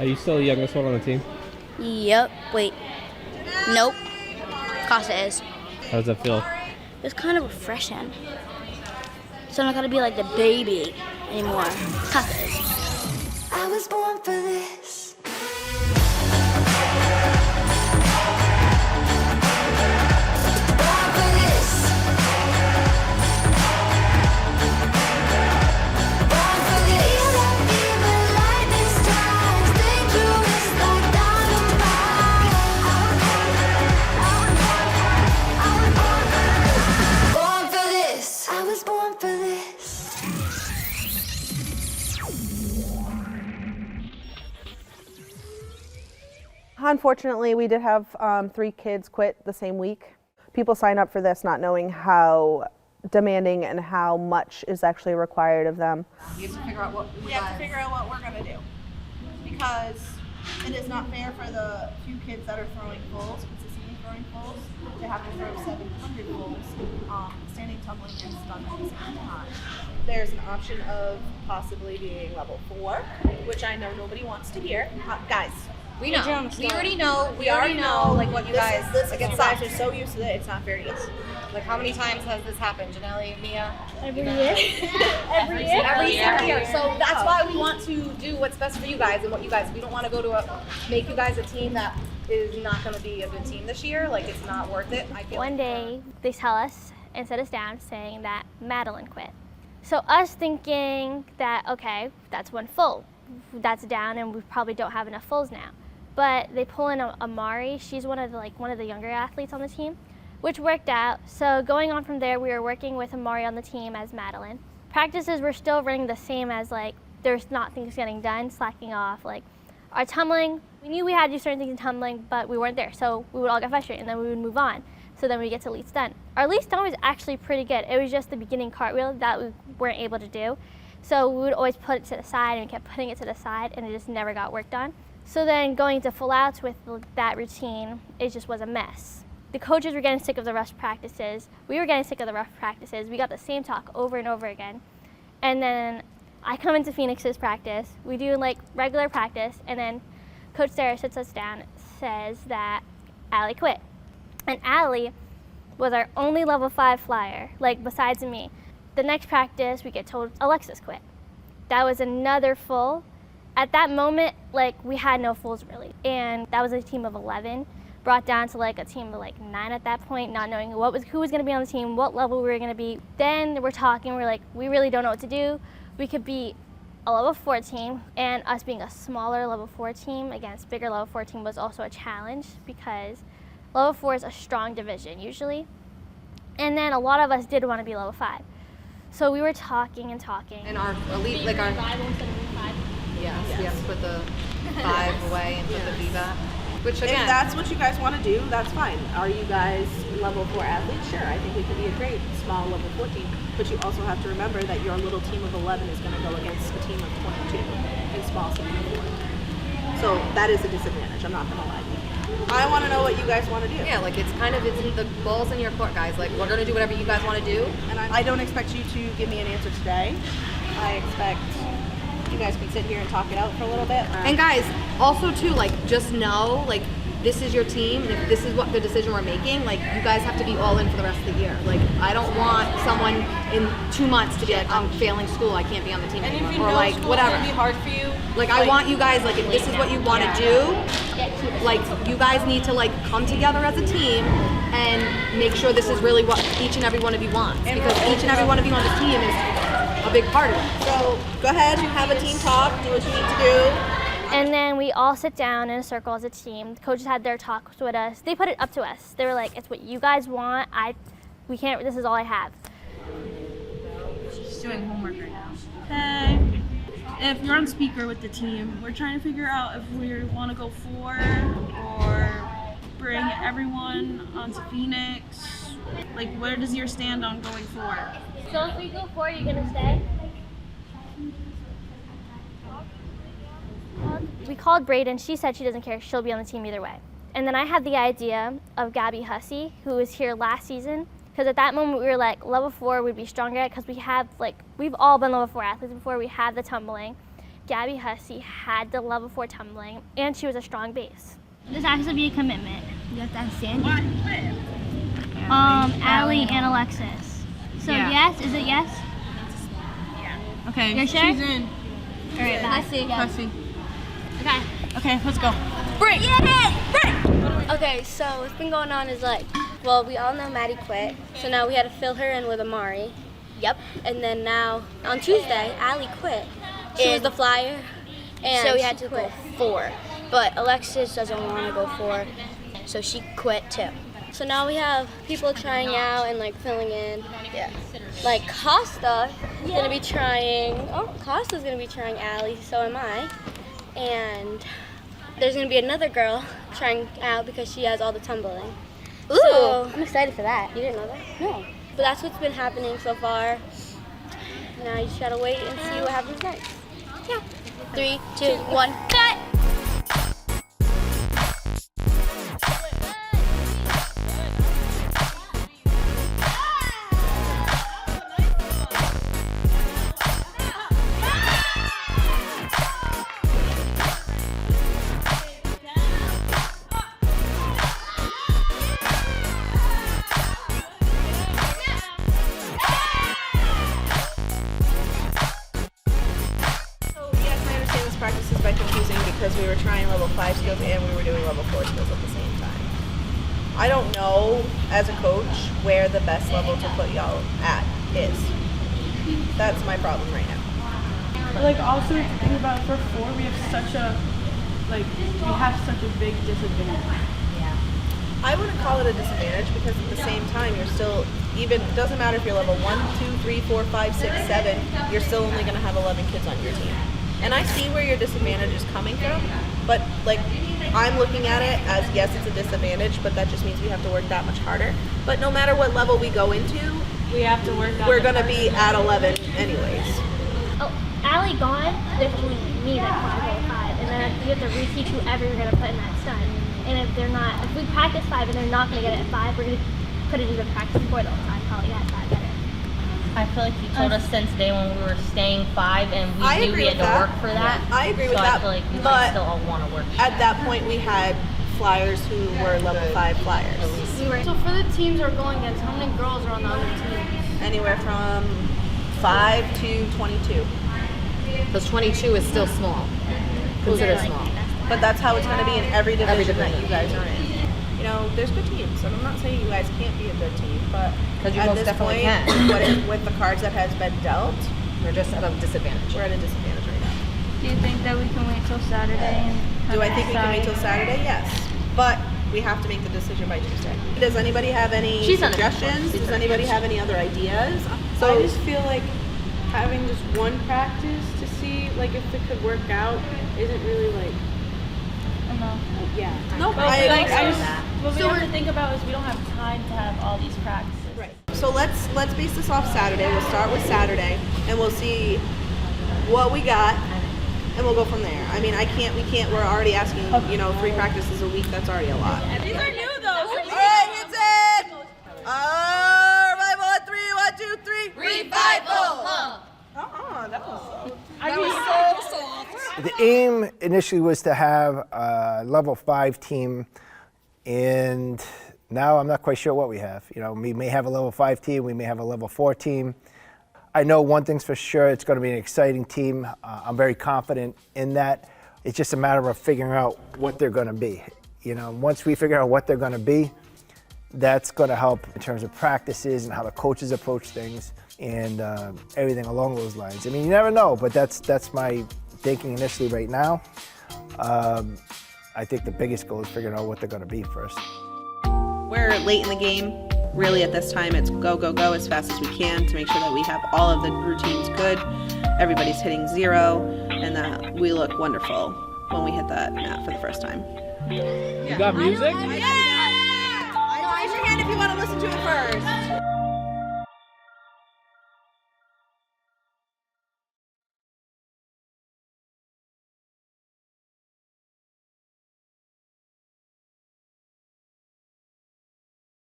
Are you still the youngest one on the team? Yep. Wait. Nope. Casa is. How does that feel? It's kind of refreshing. So I'm not gonna be like the baby anymore. Casa is. I was born for this. Unfortunately, we did have 3 kids quit the same week. People sign up for this not knowing how demanding and how much is actually required of them. You have to figure out what we're going to do, because it is not fair for the few kids that are throwing fulls, consistently throwing fulls, to have to throw 700 fulls, standing, tumbling, and stunned at the same time. There's an option of possibly being level 4, which I know nobody wants to hear. Guys, we know. We already know. We already know like what you guys. This like is it's guys are so used to it. It's not very easy. Like how many times has this happened, Janelle, Mia? Every year. Every single year. So that's why we want to do what's best for you guys and what you guys. We don't want to go to make you guys a team that is not going to be a good team this year. Like it's not worth it. I feel. One day they tell us and set us down saying that Madeline quit. So us thinking that okay, that's one full, that's down, and we probably don't have enough fulls now. But they pull in Amari. She's one of the younger athletes on the team, which worked out. So going on from there, we were working with Amari on the team as Madeline. Practices were still running the same as like there's not things getting done, slacking off. Like our tumbling, we knew we had to do certain things in tumbling, but we weren't there. So we would all get frustrated, and then we would move on. So then we get to lead stunt. Our lead stunt was actually pretty good. It was just the beginning cartwheel that we weren't able to do. So we would always put it to the side, and we kept putting it to the side, and it just never got worked on. So then going to full outs with that routine, it just was a mess. The coaches were getting sick of the rush practices. We were getting sick of the rough practices. We got the same talk over and over again. And then I come into Phoenix's practice. We do like regular practice, and then Coach Sarah sits us down, says that Allie quit. And Allie was our only level 5 flyer, like besides me. The next practice, we get told Alexis quit. That was another full. At that moment, like we had no fulls really. And that was a team of 11, brought down to like a team of like 9 at that point, not knowing who was gonna be on the team, what level we were gonna be. Then we're talking, we're like, we really don't know what to do. We could be a level 4 team, and us being a smaller level 4 team against bigger level 4 team was also a challenge because level 4 is a strong division usually. And then a lot of us did want to be level 5. So we were talking and talking. And our elite, like our. Yes, we have to put the 5 away and put the V back. Which again, if that's what you guys want to do, that's fine. Are you guys level 4 athletes? Sure, I think it could be a great small level 4 team. But you also have to remember that your little team of 11 is going to go against a team of 22 in small 74. So that is a disadvantage. I'm not going to lie to you. I want to know what you guys want to do. Yeah, like it's the ball's in your court, guys. Like we're gonna do whatever you guys want to do. And I don't expect you to give me an answer today. I expect you guys can sit here and talk it out for a little bit. And guys, also too, like just know, like this is your team, and if this is what the decision we're making, like you guys have to be all in for the rest of the year. Like I don't want someone in 2 months to be like, I'm failing school, I can't be on the team anymore, or like whatever. It's gonna be hard for you. Like I want you guys, like if this is what you want to do, like you guys need to like come together as a team and make sure this is really what each and every one of you wants, because each and every one of you on the team is a big part of it. So go ahead, have a team talk, do what you need to do. And then we all sit down in a circle as a team. The coaches had their talks with us. They put it up to us. They were like, it's what you guys want. We can't, this is all I have. She's doing homework right now. Hey, if you're on speaker with the team, we're trying to figure out if we want to go 4 or bring everyone onto Phoenix. Like, where does your stand on going 4? So if we go 4, you're gonna stay? We called Braden. She said she doesn't care. She'll be on the team either way. And then I had the idea of Gabby Hussey, who was here last season, because at that moment we were like, level 4 would be stronger because we've all been level 4 athletes before. We have the tumbling. Gabby Hussey had the level 4 tumbling, and she was a strong base. This has to be a commitment. You have to have Sandy. Allie and Alexis. So yes, is it yes? Okay. You're sure? She's in. All right, bye. Hussey. Okay. Okay, let's go. Okay, so what's been going on is like, well, we all know Maddie quit, so now we had to fill her in with Amari. Yep. And then now on Tuesday, Allie quit. She was the flyer, and so we had to go 4. But Alexis doesn't want to go 4, so she quit too. So now we have people trying out and like filling in. Yeah. Like Costa's gonna be trying. Oh, Costa's gonna be trying Allie. So am I. And there's gonna be another girl trying out because she has all the tumbling. Ooh, so, I'm excited for that. You didn't know that? No. But that's what's been happening so far. Now you just gotta wait and see what happens next. Yeah. 3, 2, 1, cut! Practices by confusing because we were trying level 5 skills and we were doing level 4 skills at the same time. I don't know as a coach where the best level to put y'all at is. That's my problem right now. But like also if you think about it, for 4 we have such a big disadvantage. I wouldn't call it a disadvantage because at the same time you're still even, it doesn't matter if you're level 1, 2, 3, 4, 5, 6, 7, you're still only going to have 11 kids on your team. And I see where your disadvantage is coming from, but like I'm looking at it as yes, it's a disadvantage, but that just means we have to work that much harder. But no matter what level we go into, We have to work on we're gonna be at 11 anyways. Oh, Allie gone, there's only me that's 505, and then you have to reteach whoever you're gonna put in that stun. And if they're not, if we practice 5 and they're not gonna get it at 5, we're gonna put it into practice 4 the whole time, probably at 5 better. I feel like you told us since day when we were staying 5 and we I knew agree we had with to that. work for that. Yeah, I agree with so that, I feel like we but might still all want to work for At that point, we had flyers who were level 5 flyers. So for the teams we're going against, how many girls are on the other teams? Anywhere from 5 to 22. Because 22 is still small. Considered small. But that's how it's going to be in every division that you guys are in. You know, there's good teams, and I'm not saying you guys can't be a good team, but you at most this definitely point, can. with the cards that has been dealt, We're just at a disadvantage. we're at a disadvantage right now. Do you think that we can wait till Saturday? Do I think we can wait till Saturday? Yes. But we have to make the decision by Tuesday. Does anybody have any suggestions? Does anybody have any other ideas? So I just feel like having just one practice to see like if it could work out isn't really like No, What we have to think about is we don't have time to have all these practices. Right. So let's base this off Saturday. We'll start with Saturday, and we'll see what we got, and we'll go from there. I mean, we can't. We're already asking, 3 practices a week. That's already a lot. These are new though. All right, it's in. Revival on 3. 1, 2, 3. Revival. That was so soft. The aim initially was to have a level 5 team, and now I'm not quite sure what we have. We may have a level 5 team, we may have a level 4 team. I know one thing's for sure, it's going to be an exciting team. I'm very confident in that. It's just a matter of figuring out what they're going to be. Once we figure out what they're going to be, that's going to help in terms of practices and how the coaches approach things and everything along those lines. I mean, you never know, but that's my thinking initially right now. I think the biggest goal is figuring out what they're going to be first. We're late in the game. Really, at this time, it's go, go, go as fast as we can to make sure that we have all of the routines good, everybody's hitting 0, and that we look wonderful when we hit that mat for the first time. You got music? Yeah! Raise your hand if you want to listen to it first.